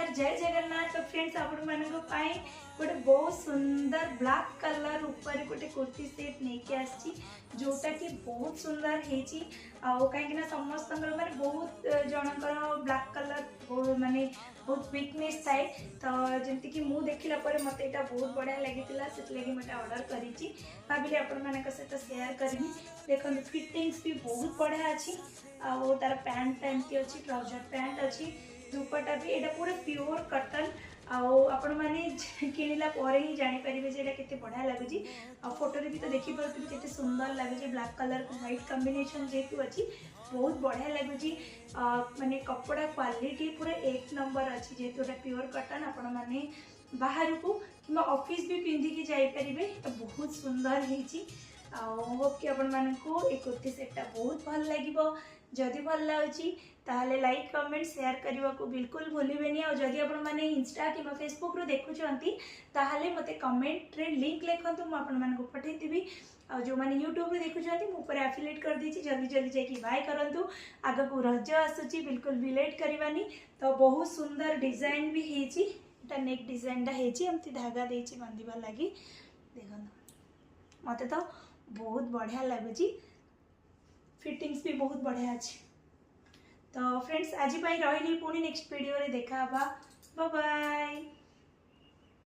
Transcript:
नमस्कार जय जगन्नाथ। तो फ्रेंड्स आपण मानक पाई गोटे बहुत सुंदर ब्लैक कलर ऊपर गोटे कुर्ती सेट लेके आसी जोटा कि बहुत सुंदर हेची कहीं समस्त माने बहुत जनकर ब्लैक कलर माने बहुत वीकनेस थाए। तो जमती कि मु देखला पर मते एटा बहुत बढ़िया लागितिला सेतलेगी मते ऑर्डर करिछि भाबिले आपण मानक सहित शेयर करबी। देखन फिटिंग्स भी बहुत बढ़िया अछि आ तार पैंट एमती अछि ट्राउजर पैंट अछि दुपट्टा भी एटा पूरा प्योर कॉटन आपण माने किनिला परे ही जानि परिबे जे एटा केते बढ़िया लागुची। फोटो रे भी तो देखि परथि केते सुंदर लागुची ब्लैक कलर को व्हाइट कॉम्बिनेशन जेतु अछि बहुत बढ़िया लागुची। माने कपड़ा क्वालिटी पूरा एक नंबर अछि जेतु एटा प्योर कॉटन आपण माने बाहर को किमा ऑफिस भी पिंधि के जाई परिबे बहुत सुंदर हेची। होप कि आपण मानकू ए कुर्ती सेटटा बहुत भल लागिबो। जदि भल लाଗୁची ताहले लाइक कमेंट शेयर करने को बिल्कुल भूलिबेनी। और जदि आपण माने इंस्टा कि फेसबुक रो देखुचंती ताहले मते कमेंट रे लिंक लिखंतु मु आपण मानकू पठेतिबी। और जो माने यूट्यूब रे देखुचंती मु ऊपर एफिलिएट कर दीची जल्दी जल्दी जाई कि बाय करंतु। आगे को रज आसुची बिल्कुल भी लेट करबानी। तो बहुत सुंदर डिजाइन भी हेची एटा नेक डिजाइन दा हेची एमती धागा देची बांधिबा लागि देखन मते तो बहुत बढ़िया लगुची। फिटिंग्स भी बहुत बढ़िया अच्छी। तो फ्रेंड्स आज रही पुणी नेक्स्ट वीडियो रे देखा बाय बाय।